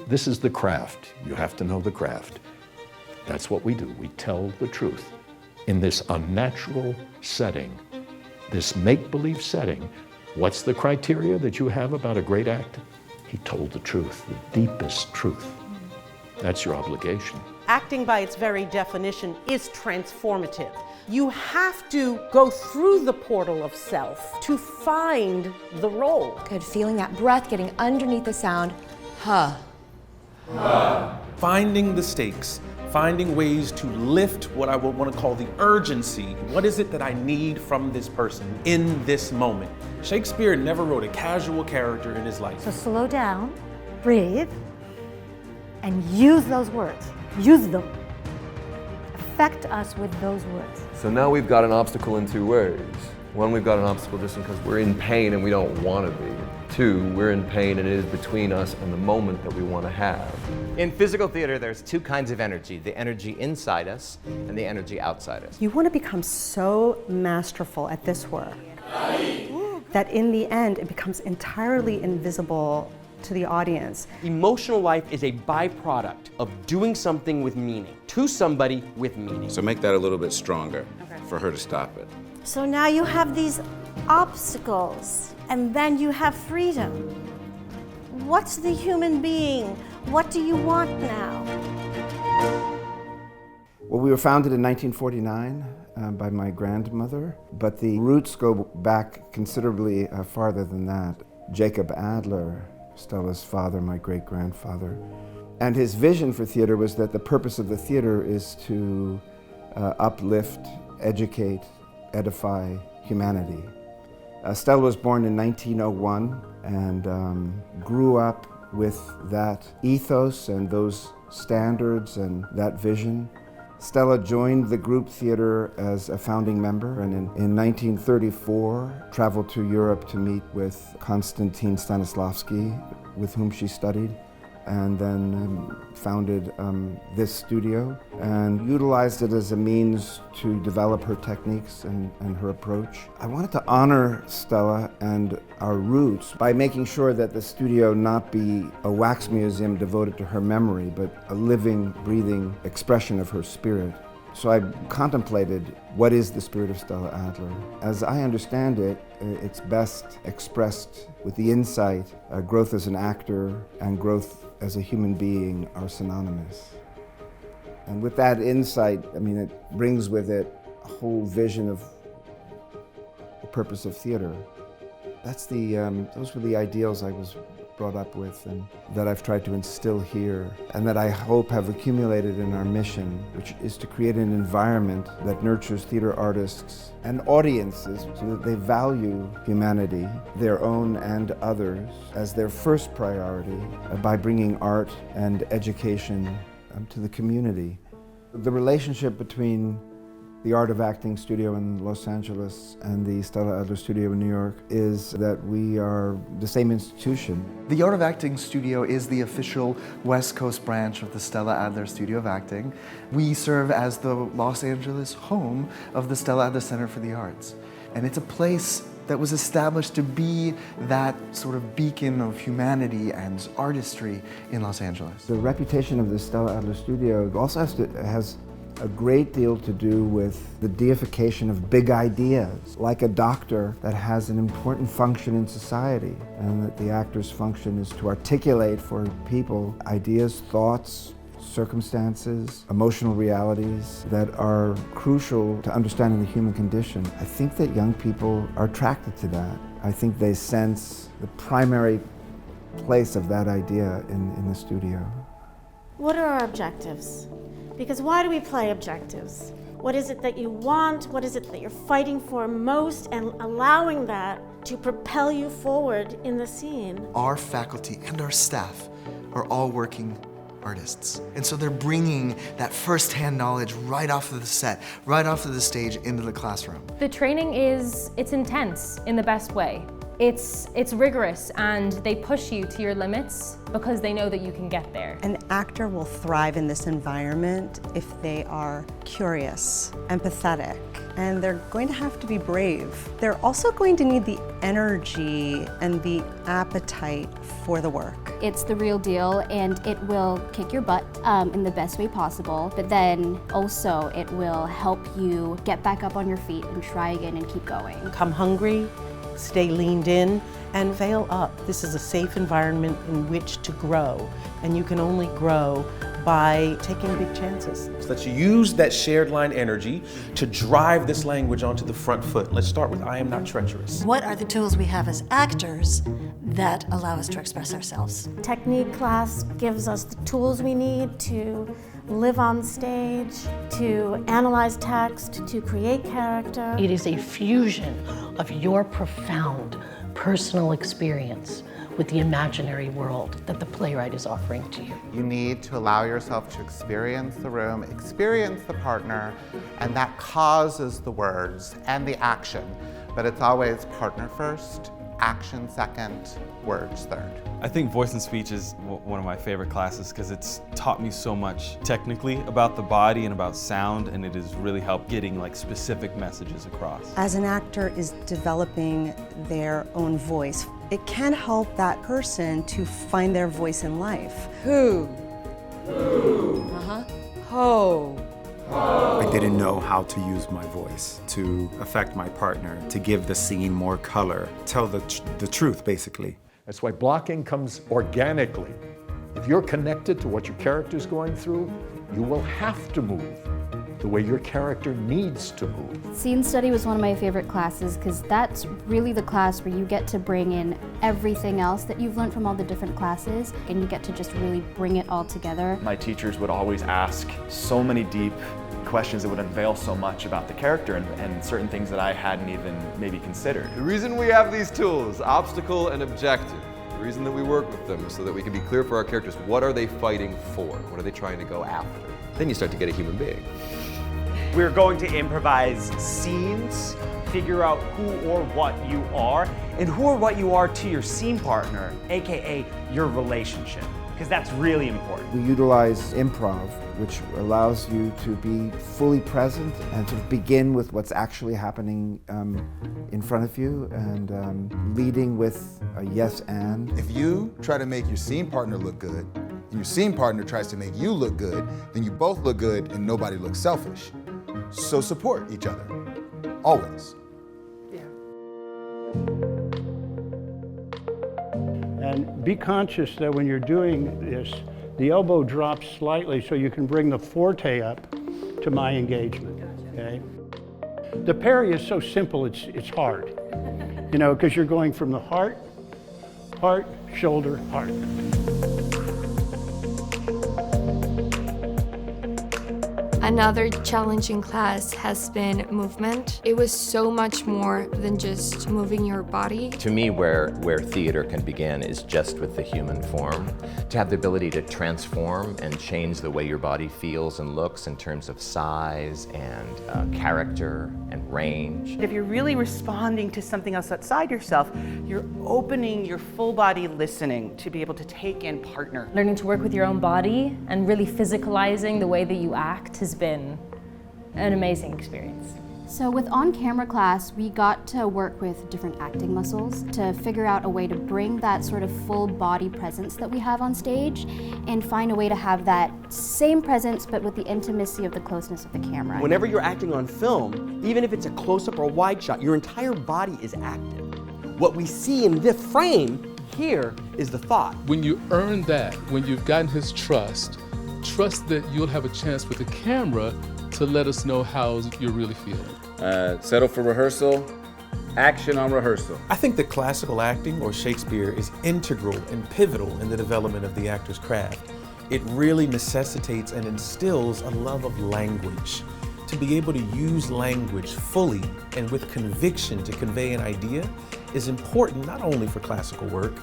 This is the craft. You have to know the craft. That's what we do. We tell the truth. In this unnatural setting, this make-believe setting, what's the criteria that you have about a great actor? He told the truth, the deepest truth. That's your obligation. Acting by its very definition is transformative. You have to go through the portal of self to find the role. Good, feeling that breath, getting underneath the sound. Huh. Finding the stakes, finding ways to lift what I would want to call the urgency. What is it that I need from this person in this moment? Shakespeare never wrote a casual character in his life. So slow down, breathe, and use those words. Use them. Affect us with those words. So now we've got an obstacle in two ways. One, we've got an obstacle just because we're in pain and we don't want to be. Two, we're in pain and it is between us and the moment that we want to have. In physical theater, there's two kinds of energy, the energy inside us and the energy outside us. You want to become so masterful at this work that in the end it becomes entirely invisible to the audience. Emotional life is a byproduct of doing something with meaning, to somebody with meaning. So make that a little bit stronger for her to stop it. So now you have these obstacles, and then you have freedom. What's the human being? What do you want now? Well, we were founded in 1949 by my grandmother, but the roots go back considerably farther than that. Jacob Adler, Stella's father, my great-grandfather. And his vision for theater was that the purpose of the theater is to uplift, educate, edify humanity. Stella was born in 1901 and grew up with that ethos and those standards and that vision. Stella joined the group theater as a founding member, and in 1934 traveled to Europe to meet with Konstantin Stanislavski, with whom she studied, and then founded this studio and utilized it as a means to develop her techniques and her approach. I wanted to honor Stella and our roots by making sure that the studio not be a wax museum devoted to her memory, but a living, breathing expression of her spirit. So I contemplated, what is the spirit of Stella Adler? As I understand it, it's best expressed with the insight, growth as an actor and growth as a human being are synonymous. And with that insight, I mean, it brings with it a whole vision of the purpose of theater. Those were the ideals I was brought up with and that I've tried to instill here, and that I hope have accumulated in our mission, which is to create an environment that nurtures theater artists and audiences so that they value humanity, their own and others, as their first priority by bringing art and education to the community. The relationship between the Art of Acting studio in Los Angeles and the Stella Adler studio in New York is that we are the same institution. The Art of Acting studio is the official West Coast branch of the Stella Adler Studio of Acting. We serve as the Los Angeles home of the Stella Adler Center for the Arts. And it's a place that was established to be that sort of beacon of humanity and artistry in Los Angeles. The reputation of the Stella Adler studio also has a great deal to do with the deification of big ideas, like a doctor that has an important function in society, and that the actor's function is to articulate for people ideas, thoughts, circumstances, emotional realities that are crucial to understanding the human condition. I think that young people are attracted to that. I think they sense the primary place of that idea in the studio. What are our objectives? Because why do we play objectives? What is it that you want? What is it that you're fighting for most, and allowing that to propel you forward in the scene? Our faculty and our staff are all working artists. And so they're bringing that first-hand knowledge right off of the set, right off of the stage into the classroom. The training it's intense in the best way. It's rigorous, and they push you to your limits because they know that you can get there. An actor will thrive in this environment if they are curious, empathetic, and they're going to have to be brave. They're also going to need the energy and the appetite for the work. It's the real deal, and it will kick your butt in the best way possible, but then also it will help you get back up on your feet and try again and keep going. Come hungry, stay leaned in, and veil up. This is a safe environment in which to grow, and you can only grow by taking big chances. So let's use that shared line energy to drive this language onto the front foot. Let's start with I am not treacherous. What are the tools we have as actors that allow us to express ourselves? Technique class gives us the tools we need to live on stage, to analyze text, to create character. It is a fusion of your profound personal experience with the imaginary world that the playwright is offering to you. You need to allow yourself to experience the room, experience the partner, and that causes the words and the action. But it's always partner first, action second, words third. I think voice and speech is one of my favorite classes because it's taught me so much technically about the body and about sound, and it has really helped getting like specific messages across. As an actor is developing their own voice, it can help that person to find their voice in life. Who? Ho. I didn't know how to use my voice to affect my partner, to give the scene more color, tell the truth, basically. That's why blocking comes organically. If you're connected to what your character's going through, you will have to move the way your character needs to move. Scene study was one of my favorite classes because that's really the class where you get to bring in everything else that you've learned from all the different classes, and you get to just really bring it all together. My teachers would always ask so many deep questions that would unveil so much about the character and certain things that I hadn't even maybe considered. The reason we have these tools, obstacle and objective, the reason that we work with them is so that we can be clear for our characters, what are they fighting for? What are they trying to go after? Then you start to get a human being. We're going to improvise scenes, figure out who or what you are, and who or what you are to your scene partner, AKA your relationship, because that's really important. We utilize improv, which allows you to be fully present and to begin with what's actually happening in front of you and leading with a yes and. If you try to make your scene partner look good, and your scene partner tries to make you look good, then you both look good and nobody looks selfish. So support each other, always. And be conscious that when you're doing this, the elbow drops slightly so you can bring the forte up to my engagement, okay? The parry is so simple, it's hard, you know, because you're going from the heart, shoulder, heart. Another challenging class has been movement. It was so much more than just moving your body. To me, where theater can begin is just with the human form. To have the ability to transform and change the way your body feels and looks in terms of size and character and range. If you're really responding to something else outside yourself, you're opening your full body listening to be able to take in partner. Learning to work with your own body and really physicalizing the way that you act has been an amazing experience. So with on-camera class, we got to work with different acting muscles to figure out a way to bring that sort of full body presence that we have on stage and find a way to have that same presence but with the intimacy of the closeness of the camera. Whenever you're acting on film, even if it's a close-up or a wide shot, your entire body is active. What we see in this frame here is the thought. When you earn that, when you've gotten his trust that you'll have a chance with the camera to let us know how you're really feeling. Settle for rehearsal, action on rehearsal. I think that classical acting or Shakespeare is integral and pivotal in the development of the actor's craft. It really necessitates and instills a love of language. To be able to use language fully and with conviction to convey an idea is important not only for classical work,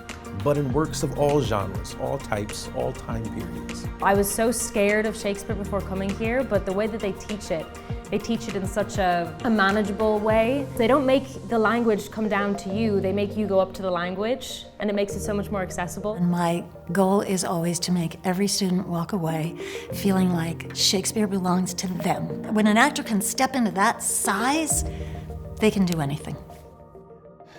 but in works of all genres, all types, all time periods. I was so scared of Shakespeare before coming here, but the way that they teach it They teach it in such a manageable way. They don't make the language come down to you, they make you go up to the language, and it makes it so much more accessible. And my goal is always to make every student walk away feeling like Shakespeare belongs to them. When an actor can step into that size, they can do anything.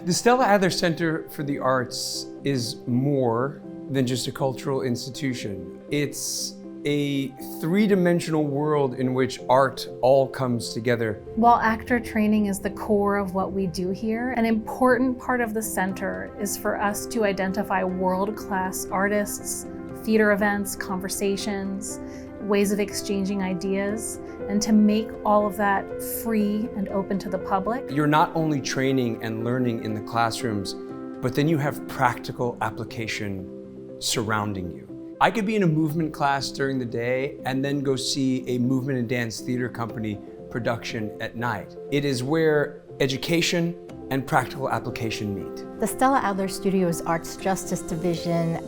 The Stella Adler Center for the Arts is more than just a cultural institution. It's a three-dimensional world in which art all comes together. While actor training is the core of what we do here, an important part of the center is for us to identify world-class artists, theater events, conversations, ways of exchanging ideas, and to make all of that free and open to the public. You're not only training and learning in the classrooms, but then you have practical application surrounding you. I could be in a movement class during the day and then go see a movement and dance theater company production at night. It is where education and practical application meet. The Stella Adler Studio's Arts Justice Division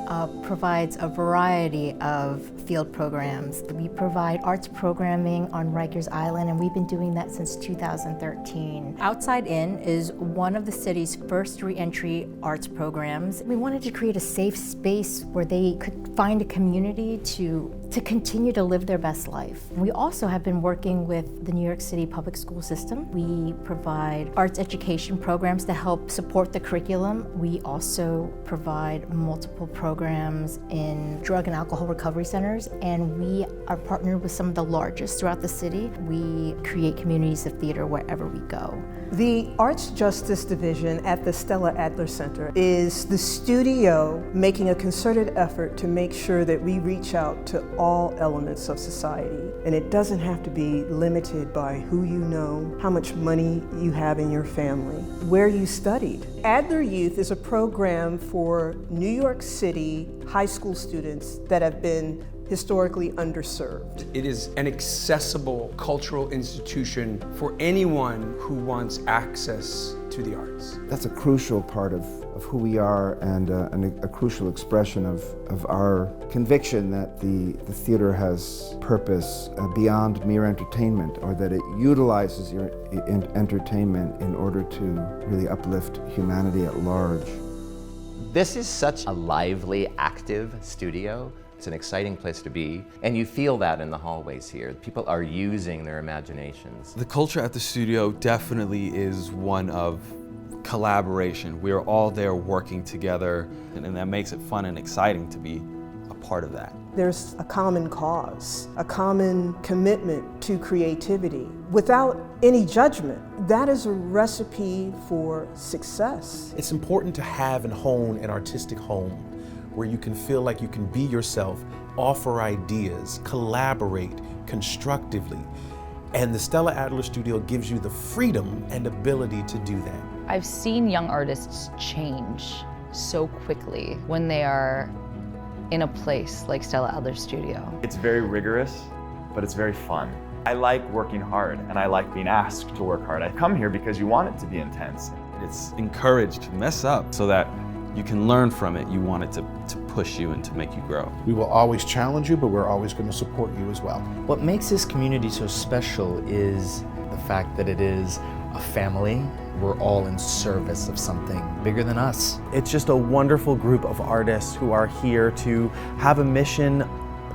provides a variety of field programs. We provide arts programming on Rikers Island, and we've been doing that since 2013. Outside In is one of the city's first re-entry arts programs. We wanted to create a safe space where they could find a community to continue to live their best life. We also have been working with the New York City public school system. We provide arts education programs to help support the curriculum. We also provide multiple programs in drug and alcohol recovery centers, and we are partnered with some of the largest throughout the city. We create communities of theater wherever we go. The Arts Justice Division at the Stella Adler Center is the studio making a concerted effort to make sure that we reach out to all elements of society. And it doesn't have to be limited by who you know, how much money you have in your family, where you studied. Adler Youth is a program for New York City high school students that have been historically underserved. It is an accessible cultural institution for anyone who wants access to the arts. That's a crucial part of who we are, and a crucial expression of our conviction that the theater has purpose beyond mere entertainment, or that it utilizes your entertainment in order to really uplift humanity at large. This is such a lively, active studio. It's an exciting place to be, and you feel that in the hallways here. People are using their imaginations. The culture at the studio definitely is one of collaboration. We are all there working together, and that makes it fun and exciting to be a part of that. There's a common cause, a common commitment to creativity without any judgment. That is a recipe for success. It's important to have and hone an artistic home where you can feel like you can be yourself, offer ideas, collaborate constructively. And the Stella Adler Studio gives you the freedom and ability to do that. I've seen young artists change so quickly when they are in a place like Stella Adler Studio. It's very rigorous, but it's very fun. I like working hard, and I like being asked to work hard. I come here because you want it to be intense. It's encouraged to mess up so that you can learn from it. You want it to push you and to make you grow. We will always challenge you, but we're always going to support you as well. What makes this community so special is the fact that it is a family. We're all in service of something bigger than us. It's just a wonderful group of artists who are here to have a mission,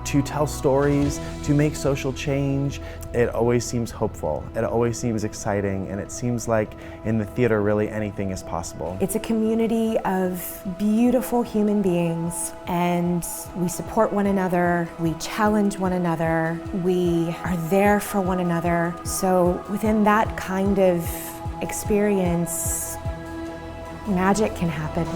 to tell stories, to make social change. It always seems hopeful, it always seems exciting, and it seems like in the theater really anything is possible. It's a community of beautiful human beings, and we support one another, we challenge one another, we are there for one another. So within that kind of experience, magic can happen.